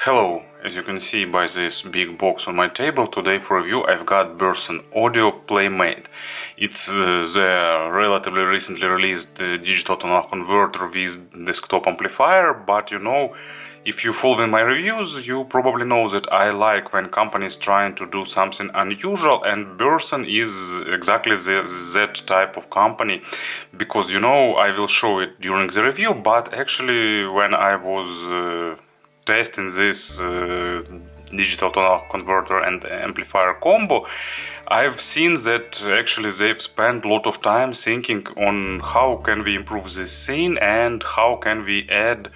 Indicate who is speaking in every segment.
Speaker 1: Hello, as you can see by this big box on my table, today for review I've got Burson Audio Playmate. It's the relatively recently released digital tonal converter with desktop amplifier, but you know, if you follow my reviews, you probably know that I like when companies trying to do something unusual, and Burson is exactly that type of company, because you know, I will show it during the review, but actually when I was testing this digital tonal converter and amplifier combo, I've seen that actually they've spent a lot of time thinking on how can we improve this thing and how can we add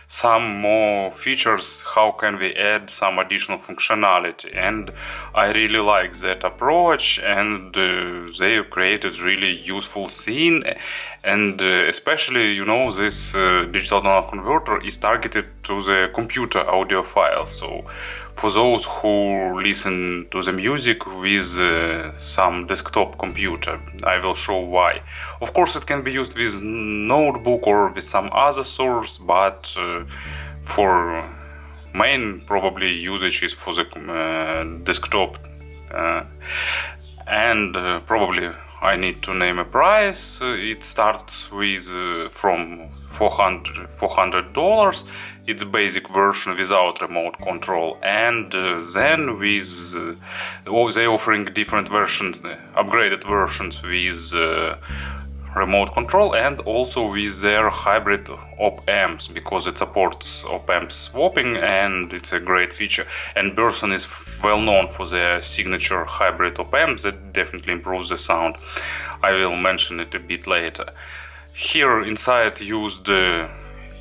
Speaker 1: some more features, how can we add some additional functionality, and I really like that approach, and they created really useful thing, and especially, you know, this digital tonal converter is targeted to the computer audiophile, so for those who listen to the music with some desktop computer. I will show why. Of course, it can be used with notebook or with some other source, but for main probably usage is for the desktop. And probably I need to name a price. It starts with from $400. It's basic version without remote control, and then with they offering different versions, upgraded versions with remote control, and also with their hybrid op amps, because it supports op amp swapping, and it's a great feature. And Burson is well known for their signature hybrid op amps that definitely improves the sound. I will mention it a bit later. Here inside used the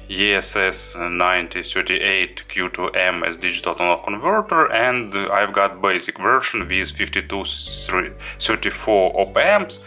Speaker 1: ESS 9038 Q2M as digital tonal converter, and I've got basic version with 5234 op amps,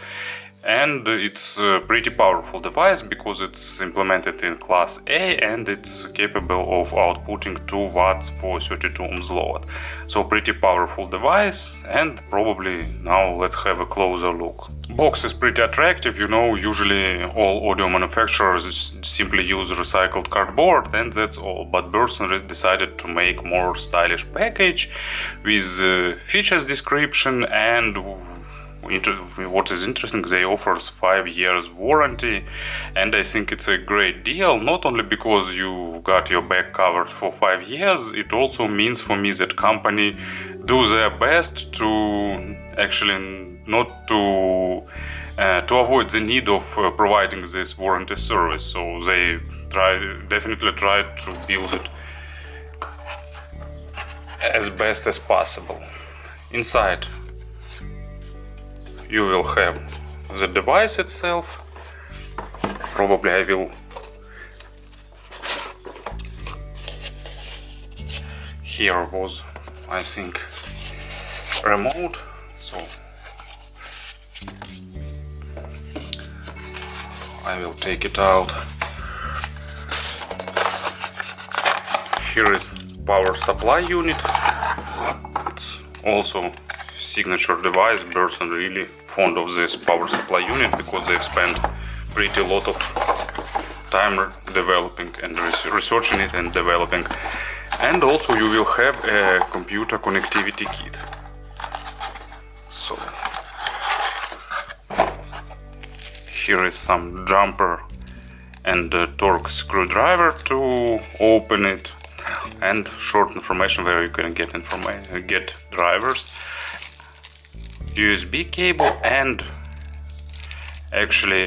Speaker 1: and it's a pretty powerful device because it's implemented in class A and it's capable of outputting 2 watts for 32 ohms load. So pretty powerful device, and probably now let's have a closer look. Box is pretty attractive, you know, usually all audio manufacturers simply use recycled cardboard and that's all, but Burson decided to make more stylish package with features description, and what is interesting, they offers 5 years warranty, and I think it's a great deal, not only because you got your back covered for 5 years, it also means for me that company do their best to actually not to avoid the need of providing this warranty service, so they definitely try to build it as best as possible. Inside you will have the device itself. Probably I will here was, I think, remote, so I will take it out. Here is power supply unit. It's also signature device. Burson really fond of this power supply unit because they've spent pretty lot of time developing and researching it and developing. And also you will have a computer connectivity kit. So here is some jumper and a Torx screwdriver to open it, and short information where you can get drivers, USB cable, and actually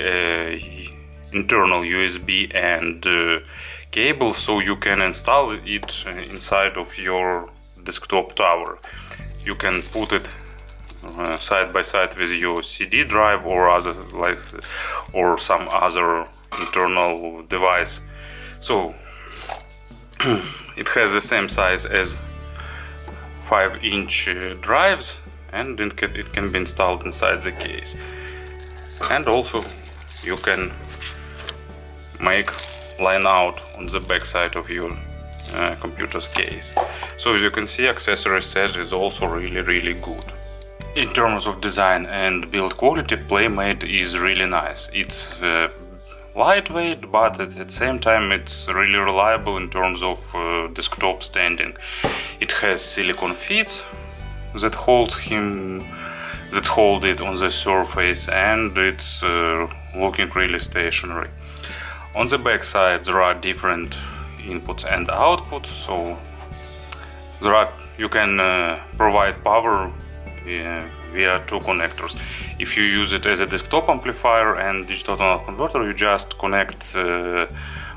Speaker 1: internal USB and cable, so you can install it inside of your desktop tower. You can put it side by side with your CD drive or other or some other internal device. So it has the same size as 5-inch drives, and it can be installed inside the case. And also you can make line out on the back side of your computer's case. So as you can see, accessory set is also really good. In terms of design and build quality, Playmate is really nice. It's lightweight, but at the same time it's really reliable in terms of desktop standing. It has silicone feet that hold it on the surface, and it's looking really stationary. On the back side there are different inputs and outputs, so you can provide power via two connectors. If you use it as a desktop amplifier and digital to analog converter, you just connect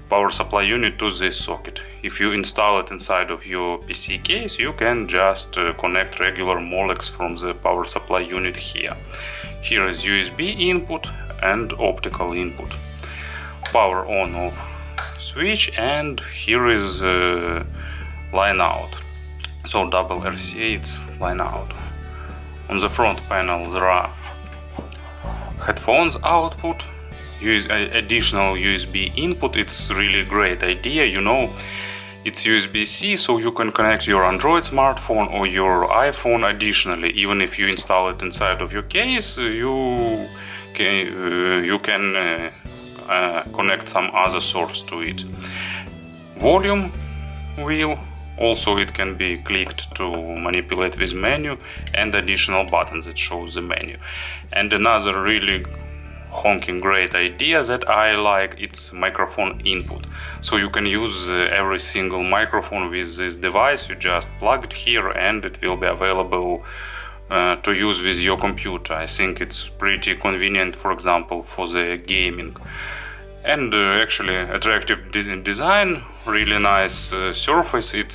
Speaker 1: power supply unit to this socket. If you install it inside of your PC case, you can just connect regular molecs from the power supply unit here. Here is USB input and optical input. Power on off switch, and here is line out. So double RCA, it's line out. On the front panel there are headphones output, additional USB input. It's really great idea, you know, it's USB-C, so you can connect your Android smartphone or your iPhone additionally. Even if you install it inside of your case, you can connect some other source to it. Volume wheel, also it can be clicked to manipulate this menu, and additional buttons that shows the menu. And another really honking great idea that I like, it's microphone input. So you can use every single microphone with this device. You just plug it here and it will be available to use with your computer. I think it's pretty convenient, for example, for the gaming. And actually attractive design, really nice surface. It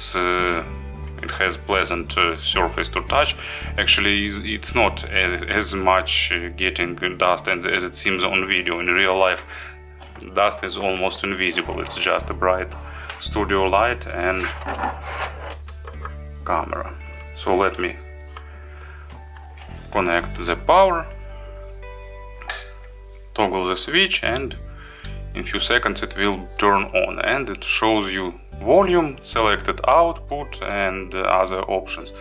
Speaker 1: has pleasant surface to touch. Actually it's not as much getting dust as it seems on video. In real life dust is almost invisible. It's just a bright studio light and camera. So let me connect the power, toggle the switch, and in few seconds it will turn on, and it shows you volume, selected output, and other options.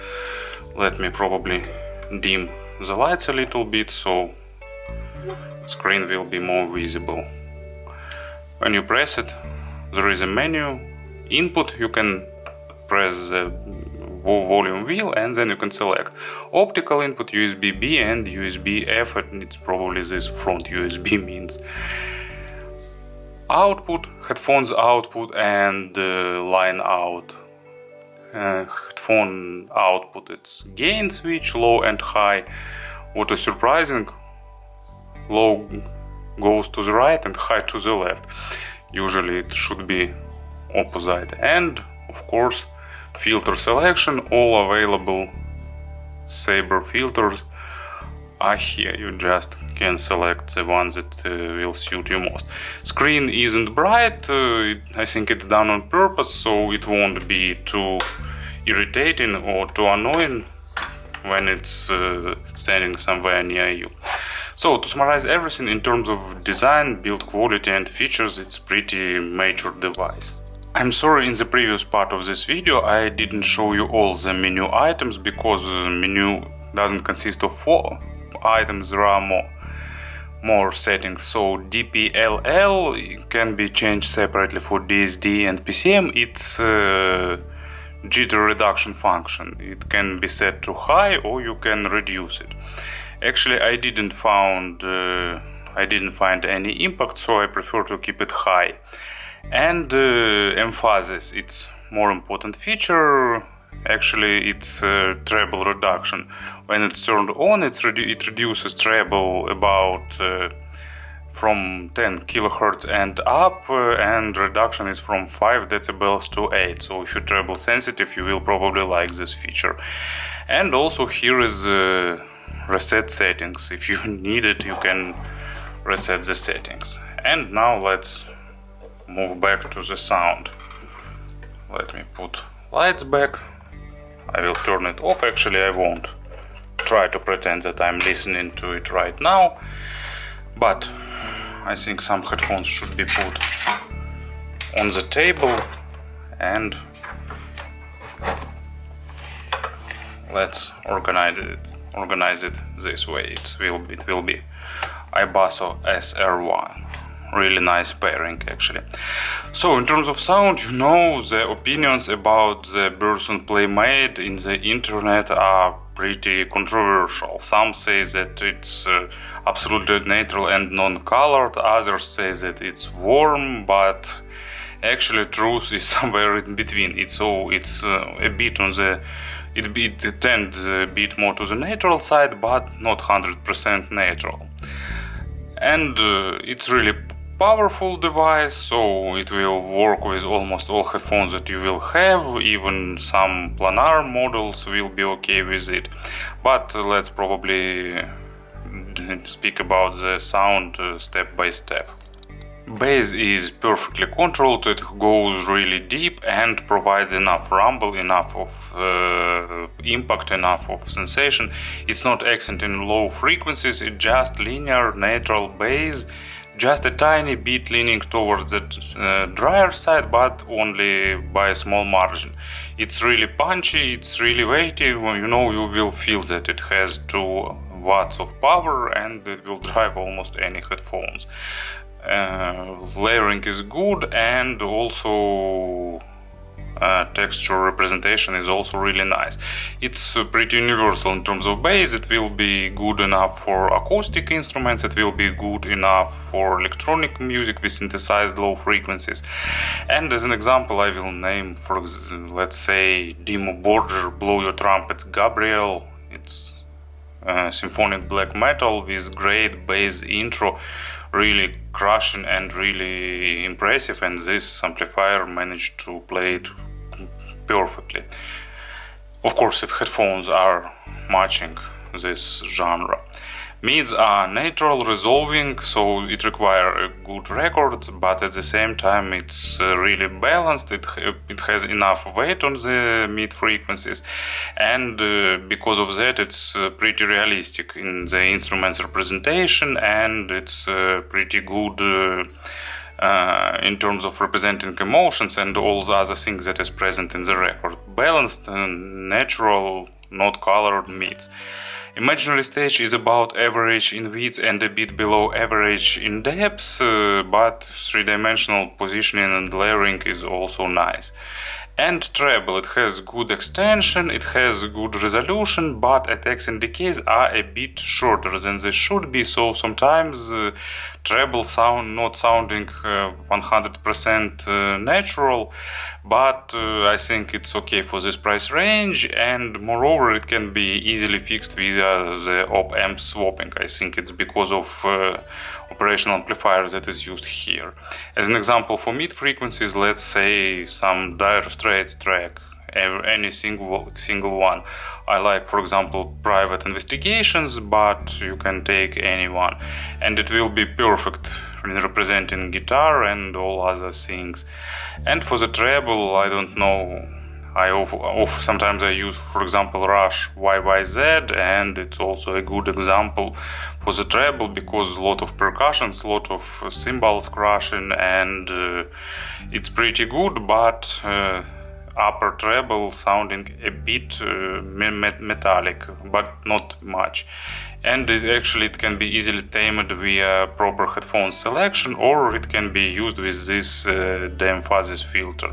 Speaker 1: Let me probably dim the lights a little bit so screen will be more visible. When you press it, there is a menu. Input, you can press the volume wheel and then you can select optical input, USB-B and USB-F, and it's probably this front USB means. Output, headphones output, and line out. Headphone output, it's gain switch, low and high. What is surprising, low goes to the right and high to the left. Usually it should be opposite. And of course filter selection, all available Saber filters are here. You just can select the one that will suit you most. Screen isn't bright, I think it's done on purpose, so it won't be too irritating or too annoying when it's standing somewhere near you. So to summarize everything in terms of design, build quality and features, it's pretty mature device. I'm sorry, in the previous part of this video I didn't show you all the menu items, because the menu doesn't consist of 4 items, there are more settings. So DPLL can be changed separately for DSD and PCM. It's jitter reduction function. It can be set to high or you can reduce it. Actually I didn't find any impact, so I prefer to keep it high. And emphasis, it's more important feature. Actually it's treble reduction. When it's turned on, it reduces treble about from 10 kHz and up, and reduction is from 5 decibels to 8. So if you're treble sensitive, you will probably like this feature. And also here is reset settings. If you need it, you can reset the settings. And now let's move back to the sound. Let me put lights back. I will turn it off. Actually I won't try to pretend that I'm listening to it right now, but I think some headphones should be put on the table, and let's organize it this way. It will be iBasso SR1. really nice pairing actually. So in terms of sound, you know, the opinions about the Burson Playmate in the internet are pretty controversial. Some say that it's absolutely natural and non-colored, others say that it's warm, but actually truth is somewhere in between. It's a bit on the it tends a bit more to the natural side, but not 100% natural. And it's really powerful device, so it will work with almost all headphones that you will have. Even some planar models will be okay with it. But let's probably speak about the sound step by step. Bass is perfectly controlled, it goes really deep and provides enough rumble, enough of impact, enough of sensation. It's not accent in low frequencies, it's just linear, natural bass, just a tiny bit leaning towards the drier side, but only by a small margin. It's really punchy, it's really weighty, you know, you will feel that it has 2 watts of power and it will drive almost any headphones. Layering is good, and also texture representation is also really nice. It's pretty universal in terms of bass. It will be good enough for acoustic instruments, it will be good enough for electronic music with synthesized low frequencies. And as an example, I will name, for let's say, Dimmu Borgir Blow Your Trumpets Gabriel. It's symphonic black metal with great bass intro, really crushing and really impressive, and this amplifier managed to play it perfectly. Of course, if headphones are matching this genre. Mids are natural, resolving, so it requires a good record, but at the same time it's really balanced, it has enough weight on the mid frequencies, and because of that it's pretty realistic in the instrument's representation, and it's pretty good in terms of representing emotions and all the other things that is present in the record. Balanced, natural, not colored mids. Imaginary stage is about average in width and a bit below average in depth, but three-dimensional positioning and layering is also nice. And treble, it has good extension, it has good resolution, but attacks and decays are a bit shorter than they should be, so sometimes treble sound not sounding 100% natural, but I think it's okay for this price range, and moreover it can be easily fixed via the op-amp swapping. I think it's because of operational amplifier that is used here. As an example for mid frequencies, let's say some Dire Straits track, any single one. I like, for example, Private Investigations, but you can take any one, and it will be perfect in representing guitar and all other things. And for the treble, I don't know, sometimes I use, for example, Rush YYZ, and it's also a good example for the treble because a lot of percussions, a lot of cymbals crashing, and it's pretty good, but upper treble sounding a bit metallic, but not much. And it can be easily tamed via proper headphone selection, or it can be used with this de-emphasis filter.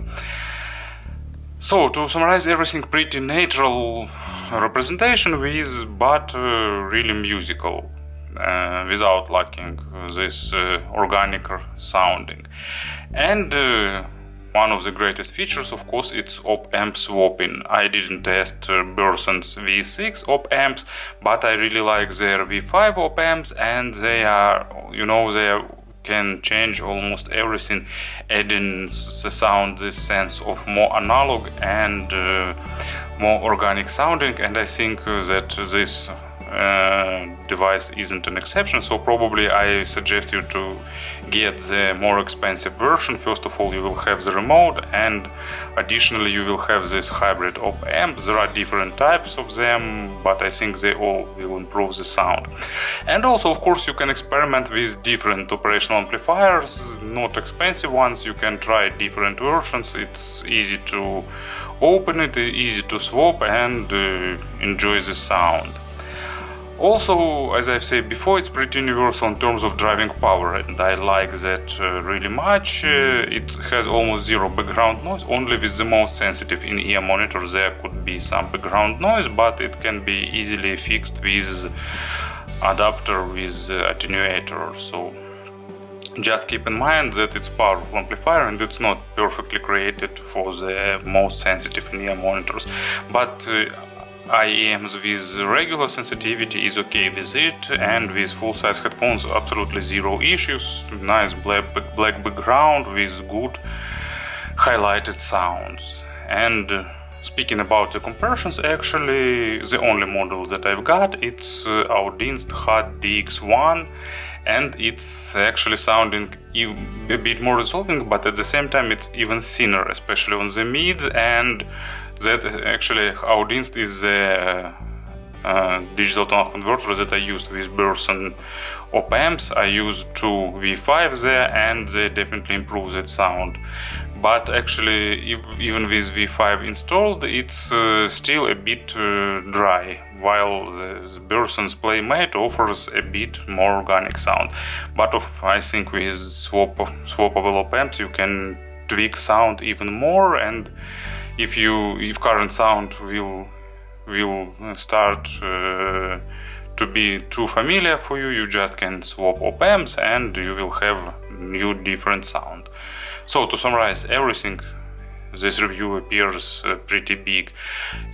Speaker 1: So, to summarize everything, pretty natural representation with, but really musical, without lacking this organic sounding. And one of the greatest features, of course, it's op-amp swapping. I didn't test Burson's V6 op-amps, but I really like their V5 op-amps, and they can change almost everything, adding the sound, this sense of more analog and more organic sounding, and I think that this device isn't an exception, so probably I suggest you to get the more expensive version. First of all, you will have the remote, and additionally you will have this hybrid op-amp. There are different types of them, but I think they all will improve the sound. And also, of course, you can experiment with different operational amplifiers, not expensive ones. You can try different versions. It's easy to open it, easy to swap, and enjoy the sound. Also, as I've said before, it's pretty universal in terms of driving power, and I like that really much. It has almost zero background noise. Only with the most sensitive in-ear monitor there could be some background noise, but it can be easily fixed with adapter with attenuator. So just keep in mind that it's powerful amplifier and it's not perfectly created for the most sensitive in-ear monitors, but IEMs with regular sensitivity is okay with it, and with full-size headphones absolutely zero issues. Nice black background with good highlighted sounds. And speaking about the comparisons, actually the only model that I've got, it's Audienst HUD DX1, and it's actually sounding a bit more resolving, but at the same time it's even thinner, especially on the mids. And that actually Audienst is the digital tonal converter that I used with Burson op amps. I used two V5 there, and they definitely improve that sound. But actually, even with V5 installed, it's still a bit dry, while the Burson's Playmate offers a bit more organic sound. But I think with swappable op amps you can tweak sound even more, and if current sound will start to be too familiar for you, you just can swap op amps and you will have new different sound. So to summarize everything, this review appears pretty big.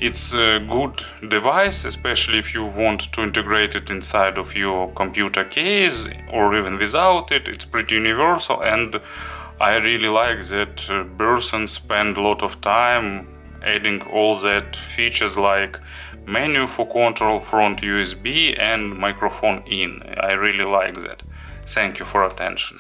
Speaker 1: It's a good device, especially if you want to integrate it inside of your computer case or even without it. It's pretty universal, and I really like that Burson spent a lot of time adding all that features like menu for control, front USB and microphone in. I really like that. Thank you for attention.